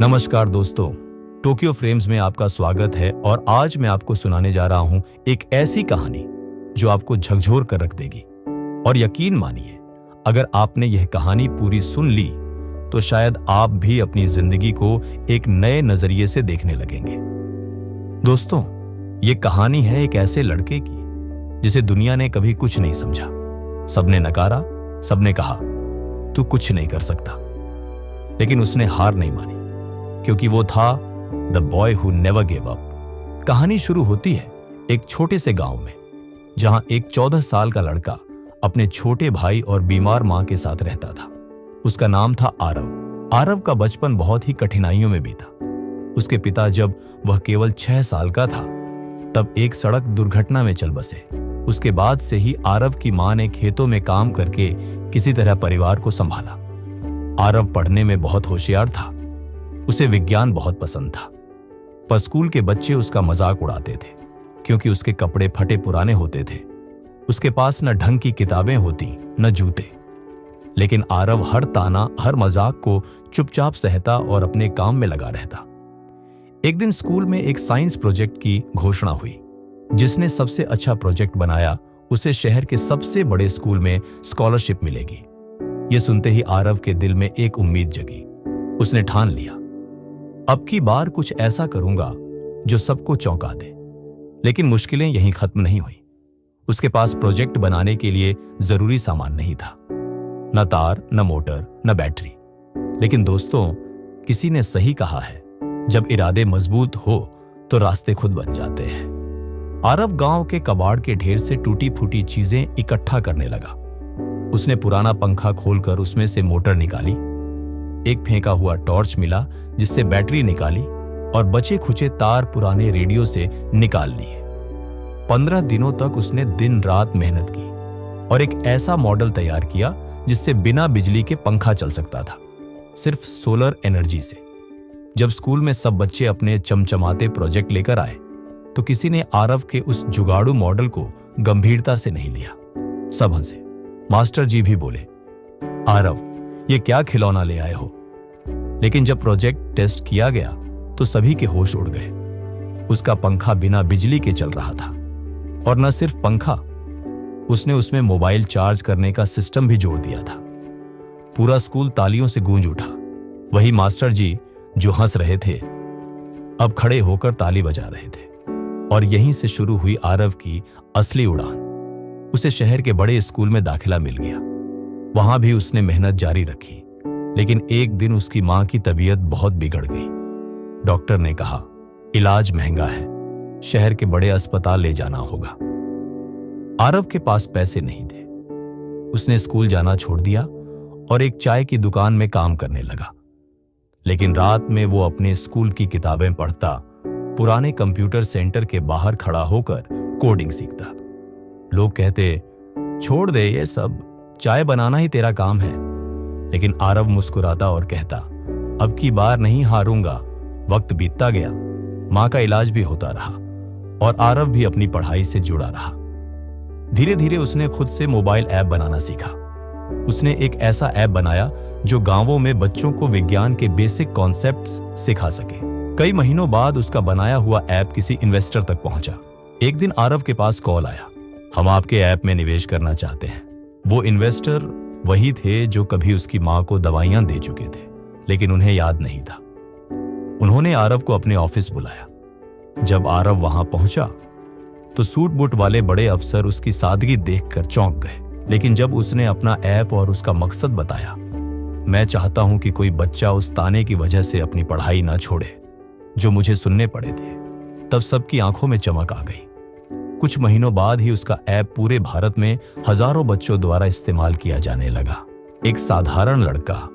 नमस्कार दोस्तों, Tokyo frames में आपका स्वागत है और आज मैं आपको सुनाने जा रहा हूं एक ऐसी कहानी जो आपको झकझोर कर रख देगी। और यकीन मानिए, अगर आपने यह कहानी पूरी सुन ली तो शायद आप भी अपनी जिंदगी को एक नए नजरिए से देखने लगेंगे। दोस्तों, यह कहानी है एक ऐसे लड़के की जिसे दुनिया ने कभी कुछ नहीं समझा। सबने नकारा, सबने कहा तू कुछ नहीं कर सकता, लेकिन उसने हार नहीं मानी, क्योंकि वो था the boy who never give up. कहानी शुरू होती है एक छोटे से गांव में, जहां एक 14 साल का लड़का अपने छोटे भाई और बीमार मां के साथ रहता था। उसका नाम था आरव। आरव का बचपन बहुत ही कठिनाइयों में बीता। उसके पिता जब वह केवल 6 साल का था तब एक सड़क दुर्घटना में चल बसे। उसके बाद से ही आरव की मां ने खेतों में काम करके किसी तरह परिवार को संभाला। आरव पढ़ने में बहुत होशियार था। उसे विज्ञान बहुत पसंद था, पर स्कूल के बच्चे उसका मजाक उड़ाते थे क्योंकि उसके कपड़े फटे पुराने होते थे। उसके पास न ढंग की किताबें होती न जूते। लेकिन आरव हर ताना, हर मजाक को चुपचाप सहता और अपने काम में लगा रहता। एक दिन स्कूल में एक साइंस प्रोजेक्ट की घोषणा हुई। जिसने सबसे अच्छा प्रोजेक्ट बनाया उसे शहर के सबसे बड़े स्कूल में स्कॉलरशिप मिलेगी। यह सुनते ही आरव के दिल में एक उम्मीद जगी। उसने ठान लिया, अब की बार कुछ ऐसा करूंगा जो सबको चौंका दे। लेकिन मुश्किलें यहीं खत्म नहीं हुई। उसके पास प्रोजेक्ट बनाने के लिए जरूरी सामान नहीं था, न तार, न मोटर, न बैटरी। लेकिन दोस्तों, किसी ने सही कहा है, जब इरादे मजबूत हो तो रास्ते खुद बन जाते हैं। आरव गांव के कबाड़ के ढेर से टूटी फूटी चीजें इकट्ठा करने लगा। उसने पुराना पंखा खोलकर उसमें से मोटर निकाली, एक फेंका हुआ टॉर्च मिला जिससे बैटरी निकाली और बचे खुचे तार पुराने रेडियो से निकाल लिए। 15 दिनों तक उसने दिन रात मेहनत की और एक ऐसा मॉडल तैयार किया जिससे बिना बिजली के पंखा चल सकता था, सिर्फ सोलर एनर्जी से। जब स्कूल में सब बच्चे अपने चमचमाते प्रोजेक्ट लेकर आए तो किसी ने आरव के उस जुगाड़ू मॉडल को गंभीरता से नहीं लिया। सब हंसे। मास्टर जी भी बोले, आरव, ये क्या खिलौना ले आए हो। लेकिन जब प्रोजेक्ट टेस्ट किया गया तो सभी के होश उड़ गए। उसका पंखा बिना बिजली के चल रहा था, और न सिर्फ पंखा, उसने उसमें मोबाइल चार्ज करने का सिस्टम भी जोड़ दिया था। पूरा स्कूल तालियों से गूंज उठा। वही मास्टर जी जो हंस रहे थे अब खड़े होकर ताली बजा रहे थे। और यहीं से शुरू हुई आरव की असली उड़ान। उसे शहर के बड़े स्कूल में दाखिला मिल गया। वहां भी उसने मेहनत जारी रखी। लेकिन एक दिन उसकी मां की तबीयत बहुत बिगड़ गई। डॉक्टर ने कहा, इलाज महंगा है, शहर के बड़े अस्पताल ले जाना होगा। आरव के पास पैसे नहीं थे। उसने स्कूल जाना छोड़ दिया और एक चाय की दुकान में काम करने लगा। लेकिन रात में वो अपने स्कूल की किताबें पढ़ता, पुराने कंप्यूटर सेंटर के बाहर खड़ा होकर कोडिंग सीखता। लोग कहते, छोड़ दे ये सब, चाय बनाना ही तेरा काम है। लेकिन आरव मुस्कुराता और कहता, अब की बार नहीं हारूंगा। वक्त बीतता गया, मां का इलाज भी होता रहा और आरव भी अपनी पढ़ाई से जुड़ा रहा। धीरे धीरे उसने खुद से मोबाइल ऐप बनाना सीखा। उसने एक ऐसा ऐप बनाया जो गांवों में बच्चों को विज्ञान के बेसिक कॉन्सेप्ट्स सिखा सके। कई महीनों बाद उसका बनाया हुआ ऐप किसी इन्वेस्टर तक पहुंचा। एक दिन आरव के पास कॉल आया, हम आपके ऐप में निवेश करना चाहते हैं। वो इन्वेस्टर वही थे जो कभी उसकी मां को दवाइयां दे चुके थे, लेकिन उन्हें याद नहीं था। उन्होंने आरव को अपने ऑफिस बुलाया। जब आरव वहां पहुंचा तो सूट बूट वाले बड़े अफसर उसकी सादगी देखकर चौंक गए। लेकिन जब उसने अपना ऐप और उसका मकसद बताया, मैं चाहता हूं कि कोई बच्चा उस ताने की वजह से अपनी पढ़ाई ना छोड़े जो मुझे सुनने पड़े थे, तब सबकी आंखों में चमक आ गई। कुछ महीनों बाद ही उसका ऐप पूरे भारत में हजारों बच्चों द्वारा इस्तेमाल किया जाने लगा। एक साधारण लड़का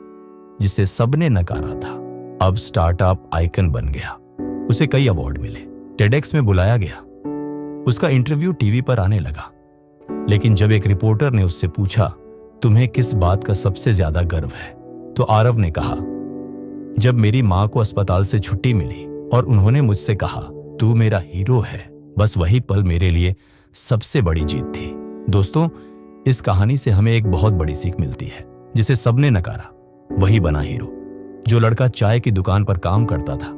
जिसे सबने नकारा था, अब स्टार्टअप आइकन बन गया। उसे कई अवार्ड मिले, टेडेक्स में बुलाया गया, उसका इंटरव्यू टीवी पर आने लगा। लेकिन जब एक रिपोर्टर ने उससे पूछा, तुम्हें किस बात का सबसे ज्यादा गर्व है, तो आरव ने कहा, जब मेरी मां को अस्पताल से छुट्टी मिली और उन्होंने मुझसे कहा, तू मेरा हीरो है, बस वही पल मेरे लिए सबसे बड़ी जीत थी। दोस्तों, इस कहानी से हमें एक बहुत बड़ी सीख मिलती है। जिसे सबने नकारा वही बना हीरो। जो लड़का चाय की दुकान पर काम करता था,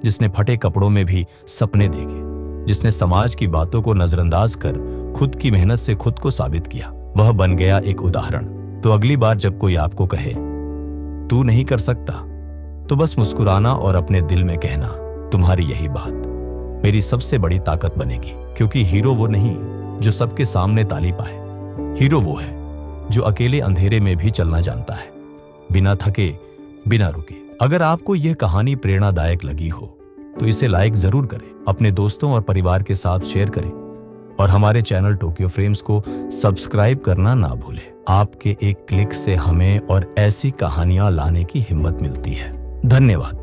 जिसने फटे कपड़ों में भी सपने देखे, जिसने समाज की बातों को नजरअंदाज कर खुद की मेहनत से खुद को साबित किया, वह बन गया एक उदाहरण। तो अगली बार जब कोई आपको कहे तू नहीं कर सकता, तो बस मुस्कुराना और अपने दिल में कहना, तुम्हारी यही बात मेरी सबसे बड़ी ताकत बनेगी। क्योंकि हीरो वो नहीं जो सबके सामने ताली पाए, हीरो वो है जो अकेले अंधेरे में भी चलना जानता है, बिना थके, बिना रुके। अगर आपको यह कहानी प्रेरणादायक लगी हो तो इसे लाइक जरूर करें, अपने दोस्तों और परिवार के साथ शेयर करें और हमारे चैनल टोक्यो फ्रेम्स को सब्सक्राइब करना ना भूलें। आपके एक क्लिक से हमें और ऐसी कहानियां लाने की हिम्मत मिलती है। धन्यवाद।